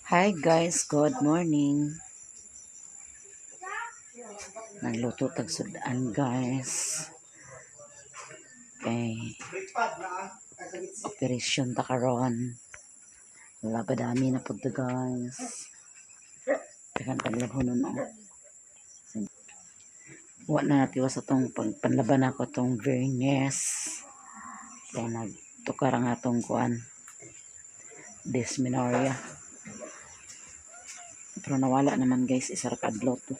Hi guys, good morning. Nagluto tag sudan guys. Kay operasyon ta karon. Wala pa dami na pud guys. Tekan panlabon no. Wa na natiwas atong pagpanlaban ako tong Vernes. Kaya nagtukar ang atong kuan. Dysmenorrhea. Pero nawala naman guys, isa ra kadlaw to.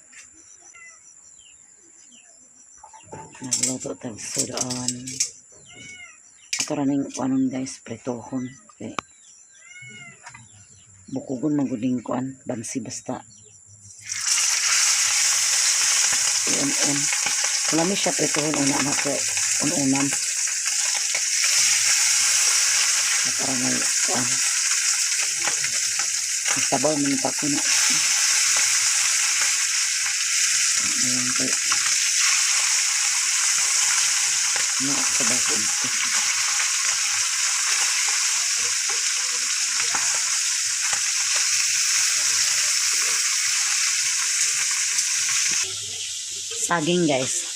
Nagluto tag sudan. Ato ra ning kuanon guys, pretohon. Okay. Bukugon maguding kuan, bansi basta. Un. Wala mi siya pretohon una na ko. Un-unan. Para may kuan. Sabaw man pa ko na. Ayan ko. Sabaw ko ito. Saging guys.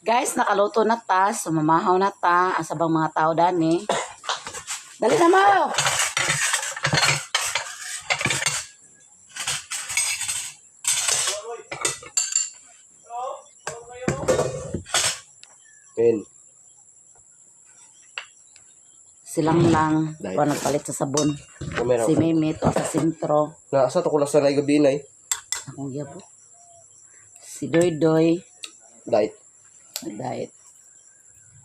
Guys, nakaluto na ta, sumamahaw na ta, asabang mga tao dani. Dali na mo! Ben. Silang lang, kung nagpalit sa sabon. Si Mimi, to sa sintro. Asa to ko lang sa gabi na Akong gyapon. Si Doy Doy. Diet. Diet.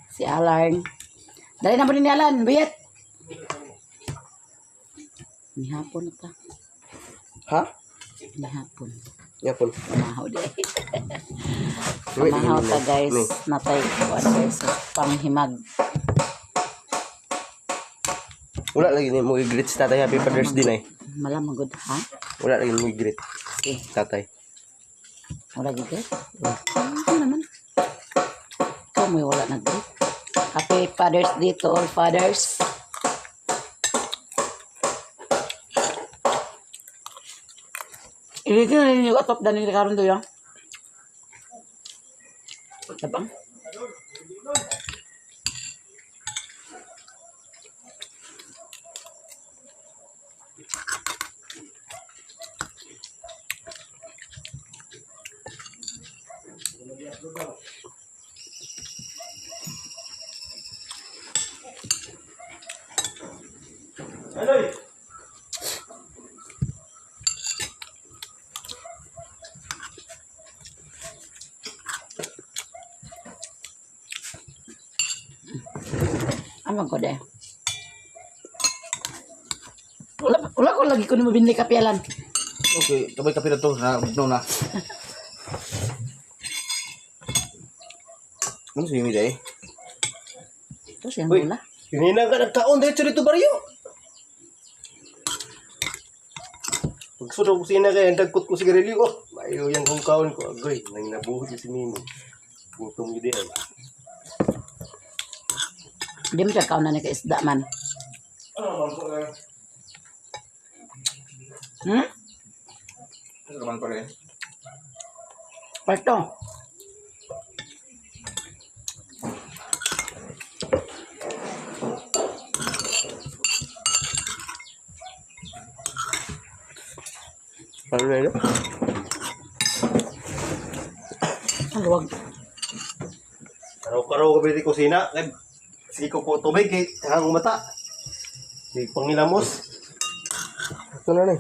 Si Alarn. Dali na po ni Alan, biyet. Ni hapon na ta. Ha? Ni hapon. Yapon. Pamahaw di. Pamahaw ta guys. Natay ko guys. Panghimag. Wala lagi ni mo i-greet si tatay. Happy Father's Day na Malamang good, ha? Wala lagi mo i-greet. Tatay. Wala gigit? Ano naman? Ikaw may wala nag-greet. Happy Father's Day to all fathers. Ilagay na rin yung atop na nila karoon doon. Tabang? Amang ko deh. Wala ko lagi ko ni mabinli kapialan. Okay, kabay kapi na to. Na. Ano si Mimi day? Terus yang gula. Hinina ka nagkaon dito dito baryo. Pagsudo ko sina kay dagkot ko sigarilyo ko. Mayo yang kong kaon ko agoy. Nang nabuhod si Mimi. Gutom gid ay. Di mo siya kaon na ni isda man. Ano man ko eh. Ano man ko eh. Pasto. Ano na yun? Ang luwag. Karaw-karaw ka ba di kusina? Siko ko tubig kay hang mata. Di pangilamos. Ito na na.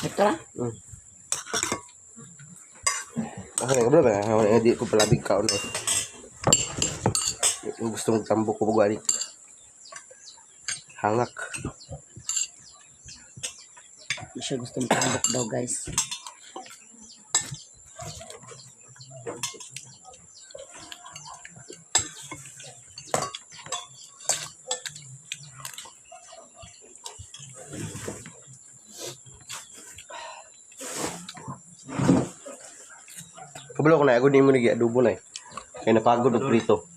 Ito na. Ako na kabla ba? Ako di ko palabig kaon eh. Gusto mong tambok ko bugani. Hangak. Hindi siya gusto magkambok daw guys. Kabalo ko na, ako din mo nagi adobo na eh. Kaya napagod og prito.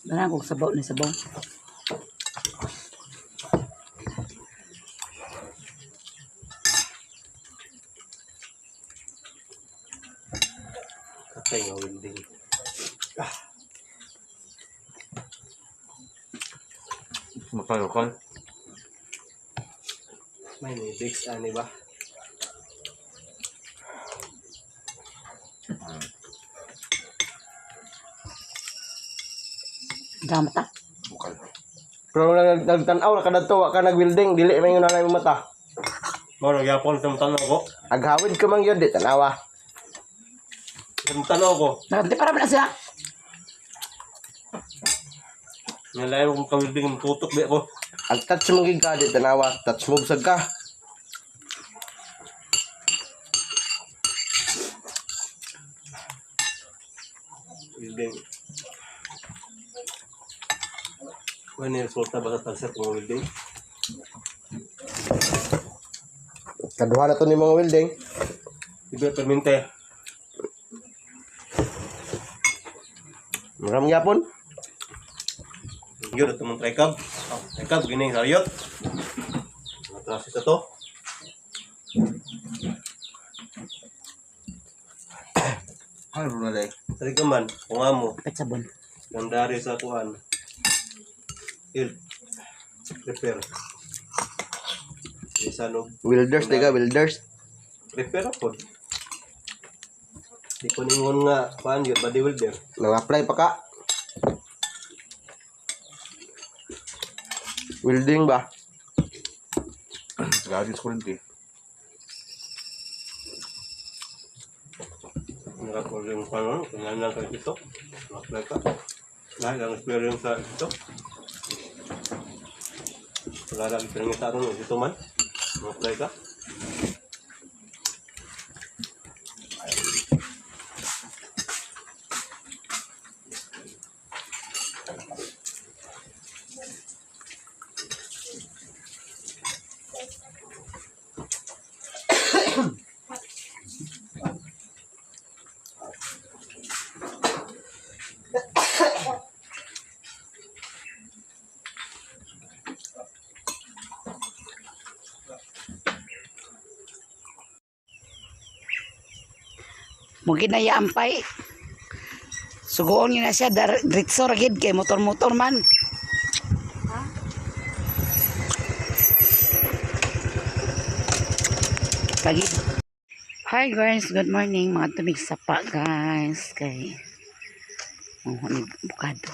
Dala kong sabaw ni sabaw. Katay nga welding. Makayokal. May nibix, ani ba? Damat ta. Bukal. Pero nagtanaw na kadadto wa ka nag-welding, dili man yung nanay mo mata. Mo nagyapon sa tanaw ko. Aghawid ka man yun, di tanawa. Sa tanaw ko. Nanti para na siya. Nalay mo kung ka-welding tutok di ko. Ang touch mo gig ka, di tanawa. Touch mo busag ka. Welding. Ano yung resulta ba sa tanset mga welding? Kaduha na to ni mga welding. Ibe permente. Maraming yapon. Yun, ito mong trekab. Trekab, gining saryot. Matras ito to. Ano na day? Trekab man, kung amo. Kapit sabon. Gandari sa kuhan. Il. Prepare. Isa no. Wilders, diga, wilders. Prepare ako. Di ko ningon nga, kuhan yun, body welder. Nang-apply pa ka. Welding ba? Lagi sa kurinti. Nakapag yung kuhan, kailangan lang kayo dito. Apply ka. Dahil ang experience sa ito. Wala lagi pinangin sa atin dito man. Apply ka. Mungkin na yaampay. Sugoon niya na siya. Diretso ragid kay motor-motor man. Lagi. Hi guys, good morning. Mga tumig sapa guys. Kay ni bukado.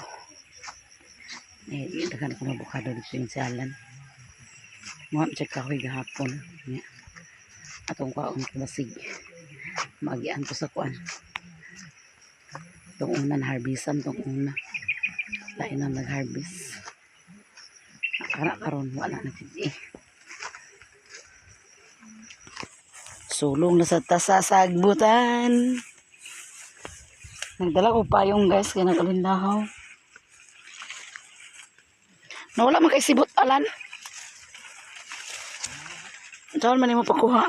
Dagan ko na bukado dito yung sialan. Mga check kahoy gahapon. Atong kaong kubasig. Magian ko sa kuan. Itong una na harbisan, itong una. Lain na nag-harvest. Karon wala na titi. Sulong na sa tasasagbutan. Nagdala ko payong guys, kaya nagalindahaw. Nawala man kay sibot alan. Saan man mo pakuha?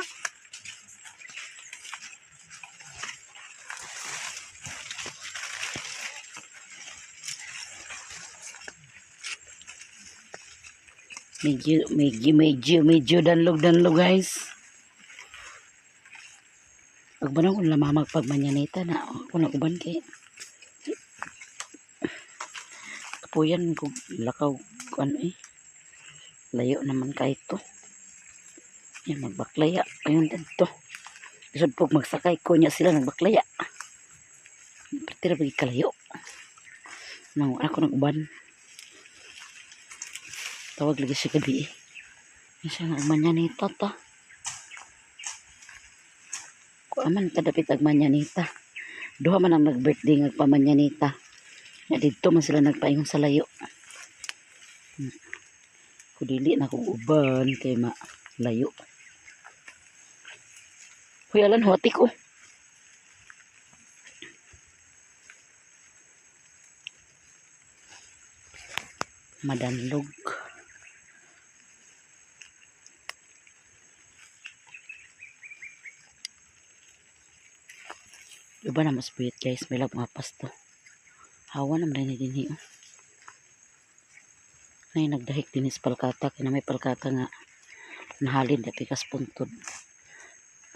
Medyo danlog guys. Pagbanang kung lamamag pagmanyanita na ako naguban kay kapuyan kung lakaw kung ano layo naman kahit to yan magbaklaya ayun dito isod po magsakay ko niya sila nagbaklaya partira pagi kalayo nang ako naguban tawag lagi siya gabi siya nagmanyanita ta aman kadapit agmanyanita duha man ang nag-birthday ngagpamanyanita nga dito man sila nagpaingon sa layo kudili na kong uban kay layo huyalan hoti ko madanlog Iba na mas buyat guys. May lang mga pasto. Hawa naman rin din niyo. Ay nagdahik din is palkata. Kaya may palkata nga. Nahalin dati kas puntod.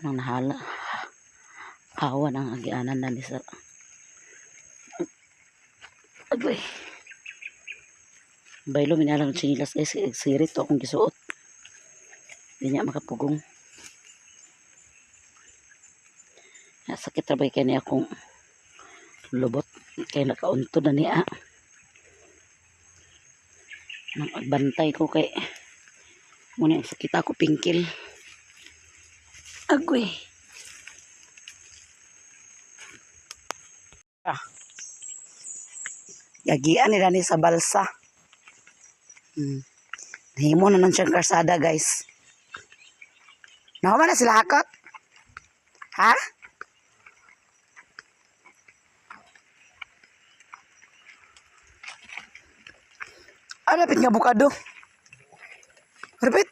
Nang nahala. Hawa ng agianan na ni sa. Agoy. Baylo minalang chinilas guys. Sirit to akong gisuot. Hindi niya makapugong. Sakit trabay kaya niya akong lubot. Kaya nakauntod na niya. Nang agbantay ko kay muna sakit ako pingkil. Agoy. Yagian nila ni sa balsa. Nahimo na nun siyang karsada guys. Nakuha na sila hakot? Ha? Rapit nga bukado. Rapit.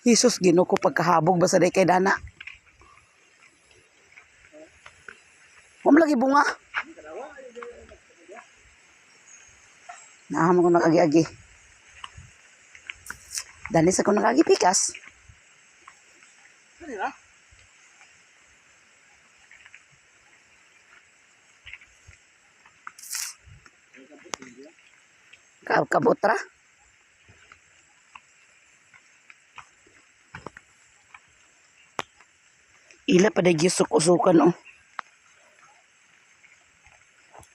Jesus, Ginoo ko pagkahabog basta day kay dana. Huwag lagi bunga. Nahamon ko nag-agi-agi. Danis ako nag-agi pikas. Kabutra. Ila pada gisuk-usukan oh.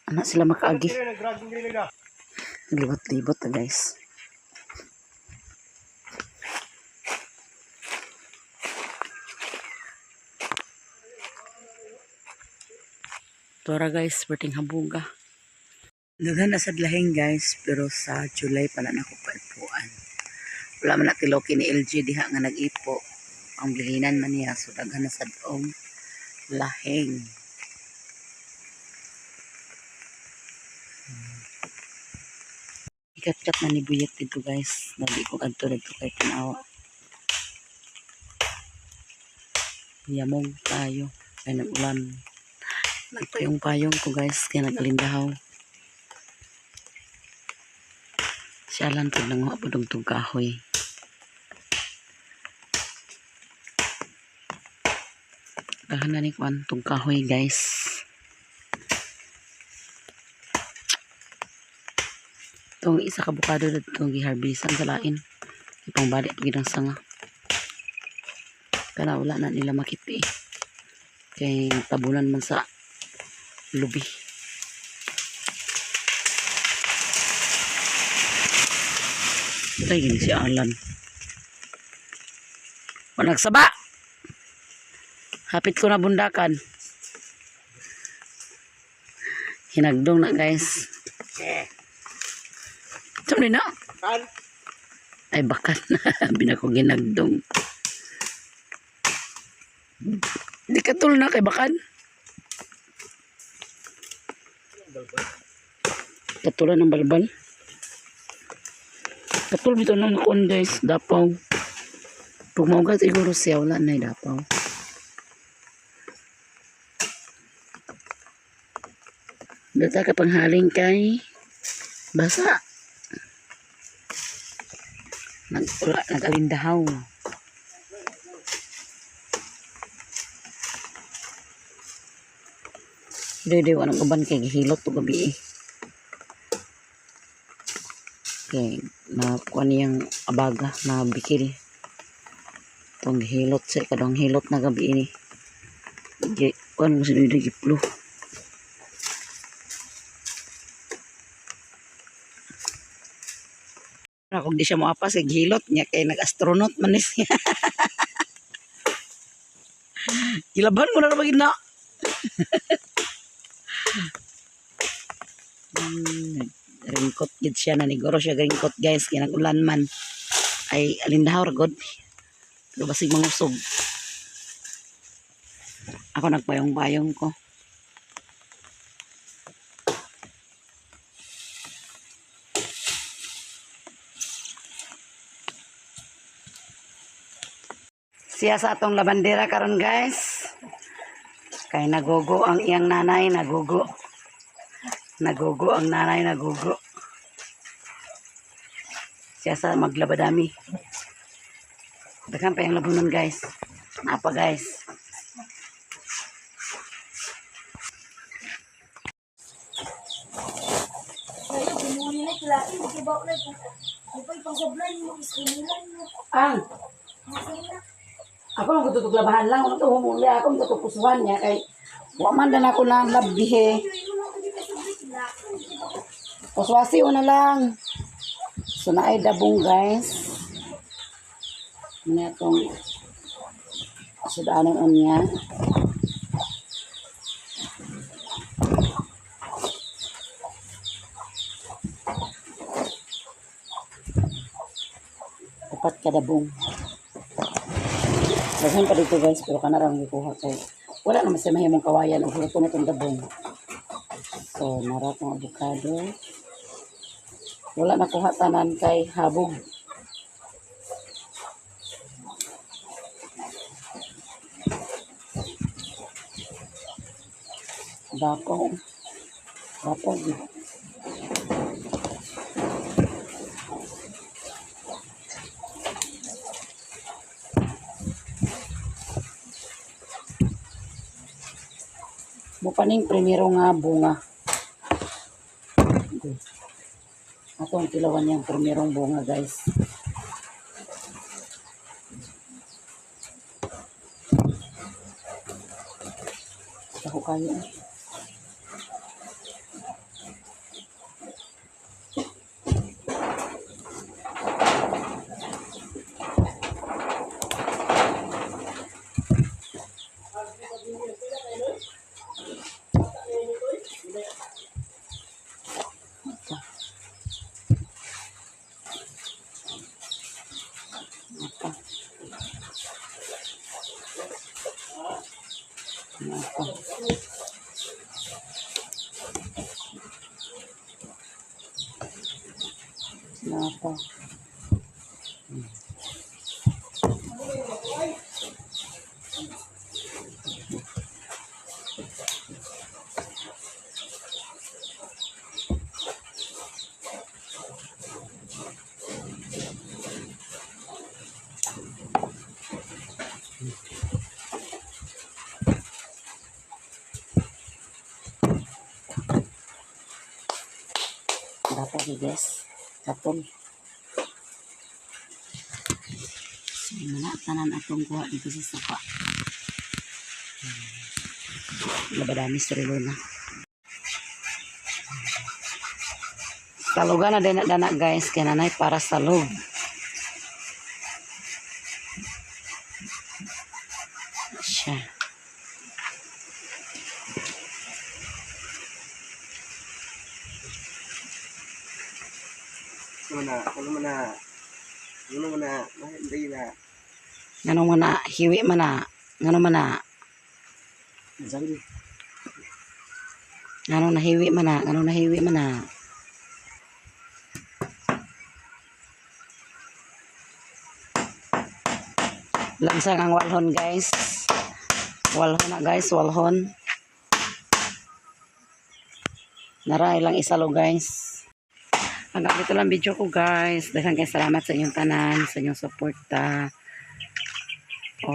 Anak sila makaagi. Libot-libot na guys. Tora guys, berting habuga. Daghan na sa lahing guys, pero sa July pala na ko paipuan. Wala man natiloki ni LG diha nga nag-ipo. Ang bilinan man niya, so daghan na sa doong lahing. Ikat-kat na ni Buyet dito guys. Nagi ko kanto dito kay Tinawa. Yamog tayo. Kaya nag-ulan. Nagpayong-payong ko guys. Kaya nag-alindahaw. Siyalan po nang mapudong kahoy. Dahan na ni kuan tong kahoy guys. Itong isa ka bukado na itong giharbisan sa lain. Ipang balik pagidang sanga. Kana wala na nila makiti. Kay tabunan man sa lubi. Ito yun si Alan. O nagsaba! Hapit ko na bundakan. Hinagdong na guys. Sabi na. Ay bakan na. Bina ko ginagdong. Di katul na kay bakan. Katulan ng balbal. Katul dito na nakon guys. Dapaw. Pag maugat siguro siya wala na dapaw. Data ka panghaling kay basa. Nag-alindahaw. Dede wanang uban kay gihilot to gabi. Okay, na kuha niyang abaga na bikil. Itong hilot sa kadang hilot na gabi ini. Kuha mo sila giplo. Kung di siya maapas, hilot niya kay nag-astronaut man siya. Gilaban mo na naman na. Ringkot gid siya na niguro siya ringkot guys. Kaya nag-ulan man. Ay alindahaw ragod. Pero basig mangusog. Ako nagpayong-payong ko. Siya sa atong labandera karon guys. Kay nagugo ang iyang nanay, nagugo. Nagugo ang nanay, nagugo. Siya sa maglabadami. Daghan pa yung labunon guys. Napa guys. Ang ako lang tutuglabahan lang, ako humuli ako tutupusuhan niya kay wa man dan ako na labihe. Puswasi na lang. So naay dabong guys. Ano itong sudanan niya. Dapat kadabong. Daghan pa dito guys, pero kanarang gikuha kay wala naman sa mahimong kawayan o huluto na itong dabong. So, nara kong avocado. Wala na kuha tanan kay habog. Dapo. Dapo. Mupaning primero nga bunga. Ato ang tilawan niyang primerong bunga guys. Ako kayo eh. Napa. Dapat guys, katong tanan atong kuha dito sa sapa. Labadami sarilo na. Salugan na dana guys, kay nanay para salog. Siya. Ganong mana, hiwi mana, ganong mana. Ganong nahiwi mana, ganong nahiwi mana. Lansang ang walhon guys. Walhon na guys, walhon. Naray lang isalo guys. Hanggang dito lang video ko guys. Daghang kay salamat sa inyong tanan, sa inyong suporta. O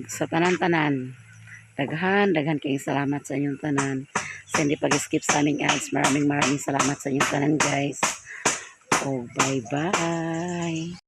sa tanan-tanan. Daghan kay salamat sa inyong tanan. Sa hindi pag-skip sa aming ads. Maraming salamat sa inyong tanan guys. O bye bye.